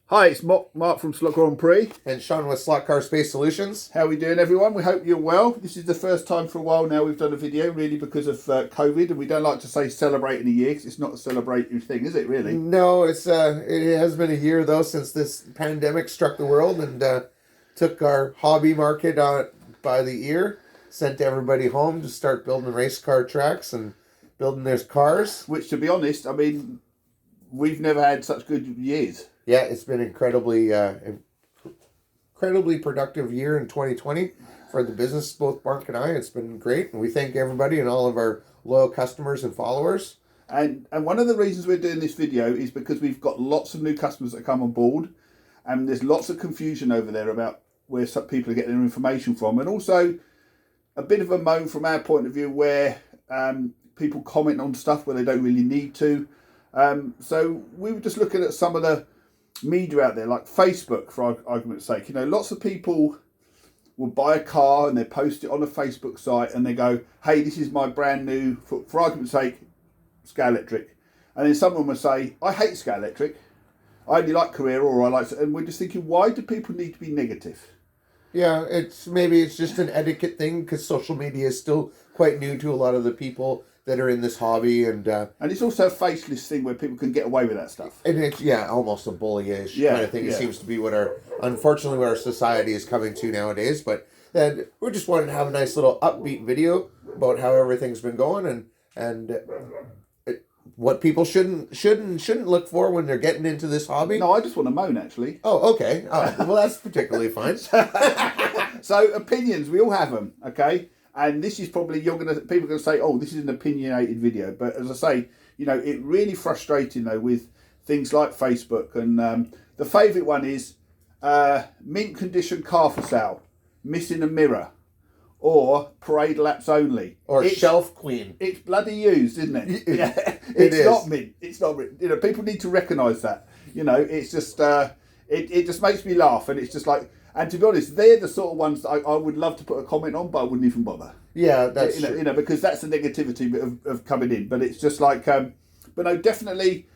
Hi, it's Mark from Slot Grand Prix. And Sean with Slot Car Space Solutions. How are we doing, everyone? We hope you're well. This is the first time for a while now we've done a video, really because of COVID, and we don't like to say celebrating a year because it's not a celebrating thing, is it, really? No, it has been a year, though, since this pandemic struck the world and took our hobby market by the ear, sent everybody home to start building race car tracks and building their cars. Which, to be honest, I mean, we've never had such good years. Yeah, it's been incredibly productive year in 2020 for the business, both Mark and I. It's been great, and we thank everybody and all of our loyal customers and followers. And one of the reasons we're doing this video is because we've got lots of new customers that come on board, and there's lots of confusion over there about where some people are getting their information from, and also a bit of a moan from our point of view where people comment on stuff where they don't really need to. So we were just looking at some of the media out there, like Facebook, for argument's sake. You know, lots of people will buy a car and they post it on a Facebook site and they go, hey, this is my brand new, for argument's sake, Sky Electric. And then someone will say, I hate Sky Electric, I only like Carrera, or I like, and we're just thinking, why do people need to be negative? Yeah, maybe it's just an etiquette thing because social media is still quite new to a lot of the people that are in this hobby, and it's also a faceless thing where people can get away with that stuff. And it's almost a bullyish kind of thing. It seems to be unfortunately what our society is coming to nowadays. But then we just wanted to have a nice little upbeat video about how everything's been going and what people shouldn't look for when they're getting into this hobby. No, I just want to moan, actually. Oh, okay. Well, that's particularly fine. So opinions, we all have them, okay? And this is probably, people are going to say, oh, this is an opinionated video. But as I say, you know, it really frustrating, though, with things like Facebook. And the favourite one is mint condition car for sale, missing a mirror, or parade laps only. Or shelf queen. It's bloody used, isn't it? Yeah, it's not mint. It's not mint. You know, people need to recognise that. You know, it's just, it just makes me laugh. And it's just like, and to be honest, they're the sort of ones that I would love to put a comment on, but I wouldn't even bother. Yeah, that's true. You know, because that's the negativity of coming in. But it's just like, but no, definitely,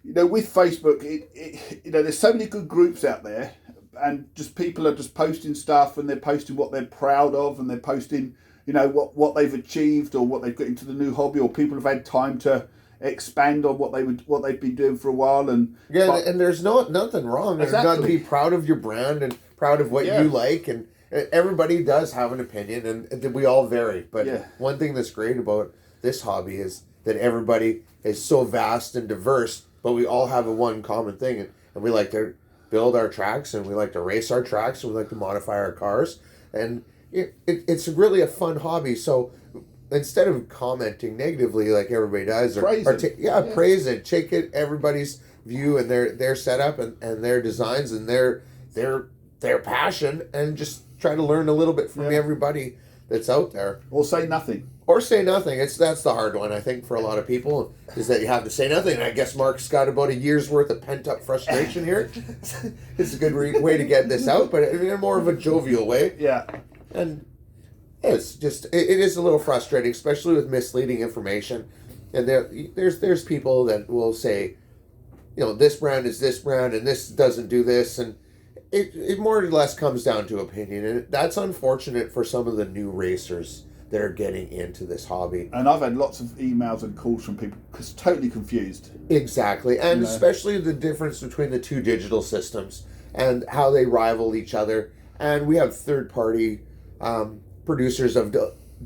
you know, with Facebook, you know, there's so many good groups out there, and just people are just posting stuff, and they're posting what they're proud of, and they're posting, you know, what they've achieved or what they've got into the new hobby, or people have had time to expand on what they've been doing for a while. And and there's nothing wrong. There's got to be proud of your brand and proud of what you like, and everybody does have an opinion, and we all vary. But one thing that's great about this hobby is that everybody is so vast and diverse, but we all have a one common thing, and we like to build our tracks, and we like to race our tracks, and we like to modify our cars, and it's really a fun hobby. So instead of commenting negatively like everybody does, praise it, take it everybody's view and their setup and their designs and their passion, and just try to learn a little bit from everybody that's out there. Or say nothing. That's the hard one, I think, for a lot of people, is that you have to say nothing. And I guess Mark's got about a year's worth of pent-up frustration here. It's a good way to get this out, but in more of a jovial way. Yeah. And it's just, it is a little frustrating, especially with misleading information. And there's people that will say, you know, this brand is this brand, and this doesn't do this, and it more or less comes down to opinion, and that's unfortunate for some of the new racers that are getting into this hobby. And I've had lots of emails and calls from people because totally confused. Exactly, and especially the difference between the two digital systems and how they rival each other. And we have third-party producers of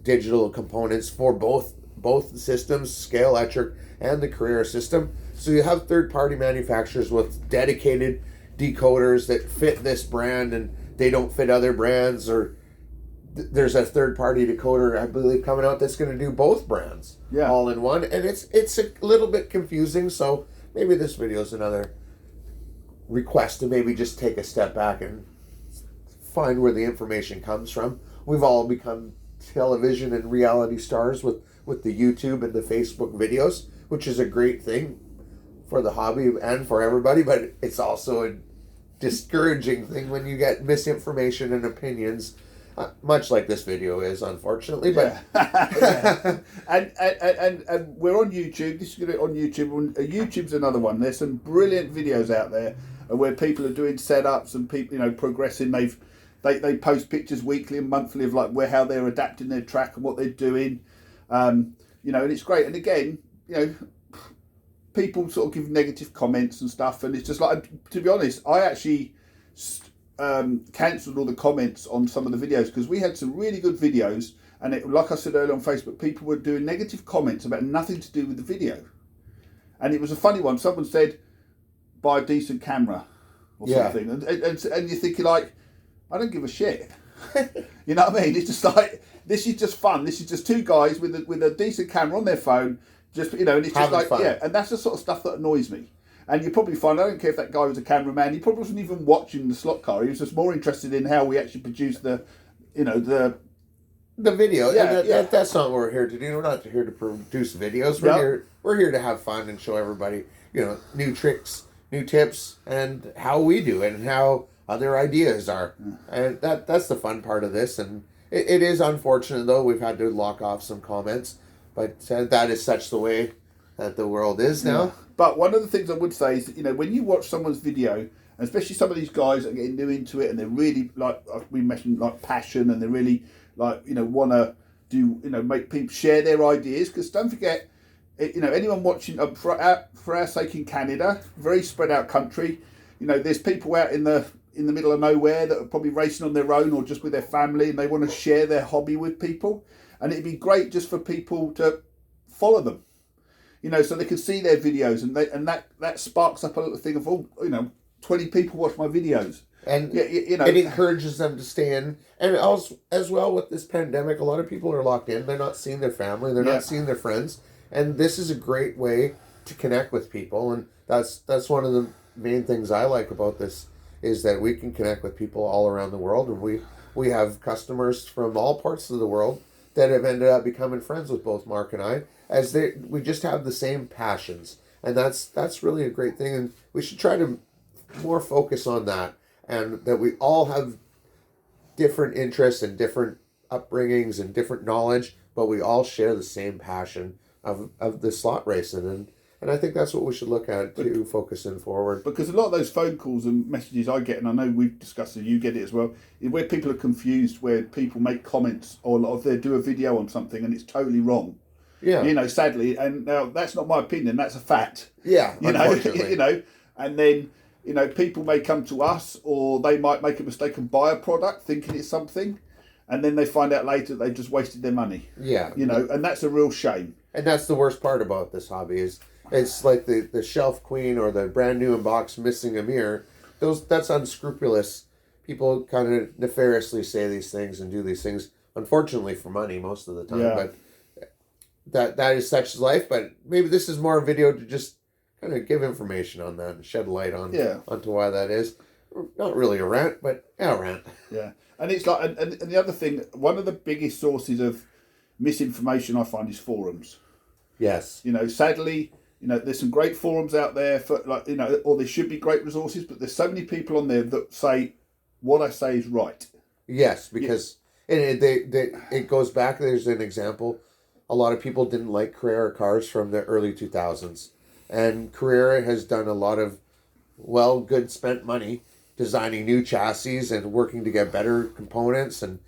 digital components for both systems, Scale Electric and the Carrera system. So you have third-party manufacturers with dedicated decoders that fit this brand and they don't fit other brands, or there's a third-party decoder, I believe, coming out that's going to do both brands all in one, and it's a little bit confusing. So maybe this video is another request to maybe just take a step back and find where the information comes from. We've all become television and reality stars with the YouTube and the Facebook videos, which is a great thing for the hobby and for everybody, but it's also a discouraging thing when you get misinformation and opinions, much like this video is, unfortunately. But and we're on YouTube. This is going to be on YouTube. YouTube's another one. There's some brilliant videos out there, and where people are doing setups and people, progressing. They post pictures weekly and monthly of like how they're adapting their track and what they're doing, and it's great. And again, people sort of give negative comments and stuff, and it's just like, to be honest, I actually cancelled all the comments on some of the videos because we had some really good videos, and like I said earlier on Facebook, people were doing negative comments about nothing to do with the video, and it was a funny one. Someone said, buy a decent camera or something, and you're thinking like, I don't give a shit. You know what I mean? It's just like, this is just fun. This is just two guys with a decent camera on their phone, just and it's just having like fun. and that's the sort of stuff that annoys me. And you probably find, I don't care if that guy was a cameraman, he probably wasn't even watching the slot car. He was just more interested in how we actually produce the video. Yeah, and that's not what we're here to do. We're not here to produce videos. We're here to have fun and show everybody, new tricks, new tips, and how we do it and how other ideas are. And that's the fun part of this. And it is unfortunate, though. We've had to lock off some comments, but that is such the way that the world is now. Yeah. But one of the things I would say is that, when you watch someone's video, and especially some of these guys that are getting new into it, and they're really, like we mentioned, like passion, and they're really, like, want to do, make people share their ideas. Because don't forget, anyone watching, for our sake in Canada, very spread out country, there's people out in the middle of nowhere that are probably racing on their own or just with their family, and they want to share their hobby with people. And it'd be great just for people to follow them. So they can see their videos, and that sparks up a little thing of 20 people watch my videos, and it encourages them to stay in. And also, as well, with this pandemic, a lot of people are locked in. They're not seeing their family. They're not seeing their friends, and this is a great way to connect with people. And that's one of the main things I like about this is that we can connect with people all around the world, and we have customers from all parts of the world that have ended up becoming friends with both Mark and I, as we just have the same passions, and that's really a great thing, and we should try to more focus on that, and that we all have different interests and different upbringings and different knowledge, but we all share the same passion of the slot racing, and I think that's what we should look at to focus in forward. Because a lot of those phone calls and messages I get, and I know we've discussed it, you get it as well, is where people are confused, where people make comments or they do a video on something and it's totally wrong. Yeah. Sadly, and now that's not my opinion, that's a fact. Yeah, unfortunately. And then, people may come to us, or they might make a mistake and buy a product thinking it's something, and then they find out later they've just wasted their money. Yeah. And that's a real shame. And that's the worst part about this hobby is it's like the shelf queen or the brand new in box missing a mirror. That's unscrupulous. People kind of nefariously say these things and do these things, unfortunately for money most of the time. Yeah. But that is such life. But maybe this is more a video to just kind of give information on that and shed light onto why that is. Not really a rant, but a rant. Yeah. And it's like, and the other thing, one of the biggest sources of misinformation I find is forums. Yes. Sadly, there's some great forums out there for or there should be great resources, but there's so many people on there that say what I say is right. Yes, because it goes back. There's an example. A lot of people didn't like Carrera cars from the early 2000s, and Carrera has done a lot of good spent money designing new chassis and working to get better components, and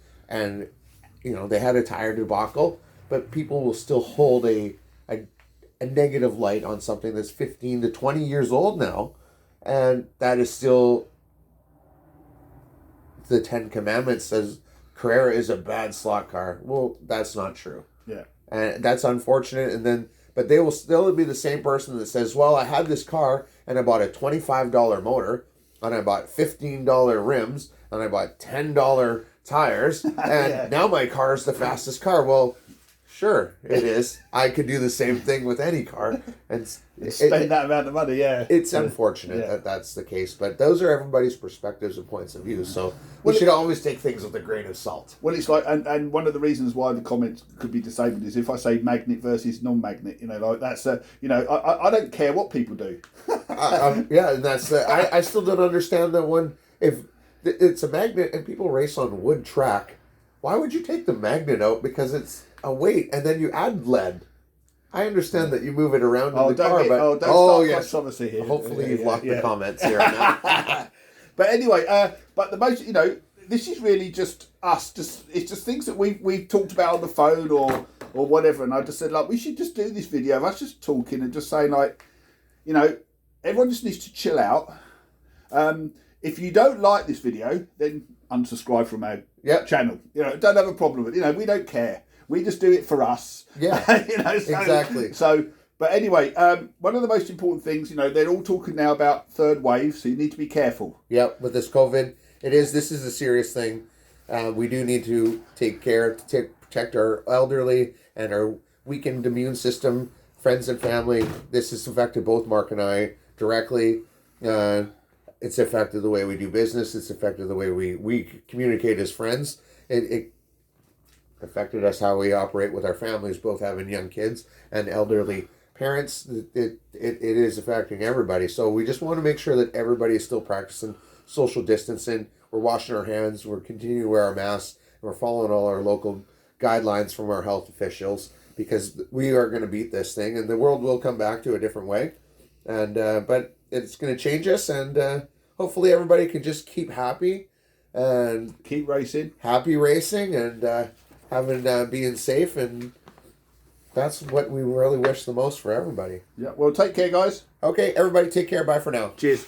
they had a tire debacle, but people will still hold a negative light on something that's 15 to 20 years old now, and that is still the 10 Commandments says Carrera is a bad slot car. Well, that's not true. Yeah. And that's unfortunate. But they will still be the same person that says, well, I had this car and I bought a $25 motor and I bought $15 rims and I bought $10 tires and now my car is the fastest car. Well, sure, it is. I could do the same thing with any car and spend that amount of money. Yeah, it's unfortunate that that's the case, but those are everybody's perspectives and points of view. So we should always take things with a grain of salt. Well, it's like, and one of the reasons why the comments could be disabled is if I say magnet versus non-magnet. That's I don't care what people do. And that's I still don't understand that one. If it's a magnet and people race on wood track, why would you take the magnet out? Because it's a weight, and then you add lead. I understand that you move it around in Oh, the car, but don't start yes. controversy here. Hopefully you've locked the comments here on that. But anyway, but the most, this is really just us. It's just things that we've talked about on the phone or whatever. And I just said, like, we should just do this video of us just talking and just saying, like, everyone just needs to chill out. If you don't like this video, then unsubscribe from our channel. Don't have a problem with it. We don't care. We just do it for us. Yeah, exactly. So, but anyway, one of the most important things, they're all talking now about third wave, so you need to be careful. Yep, with this COVID, this is a serious thing. We do need to take care to protect our elderly and our weakened immune system, friends and family. This has affected both Mark and I directly. It's affected the way we do business. It's affected the way we communicate as friends. It affected us how we operate with our families, both having young kids and elderly parents. It is affecting everybody. So we just want to make sure that everybody is still practicing social distancing. We're washing our hands. We're continuing to wear our masks. And we're following all our local guidelines from our health officials, because we are going to beat this thing, and the world will come back to a different way. And but it's going to change us, and hopefully everybody can just keep happy and keep racing, and being safe, and that's what we really wish the most for everybody. Yeah. Well, take care, guys. Okay, everybody, take care. Bye for now. Cheers.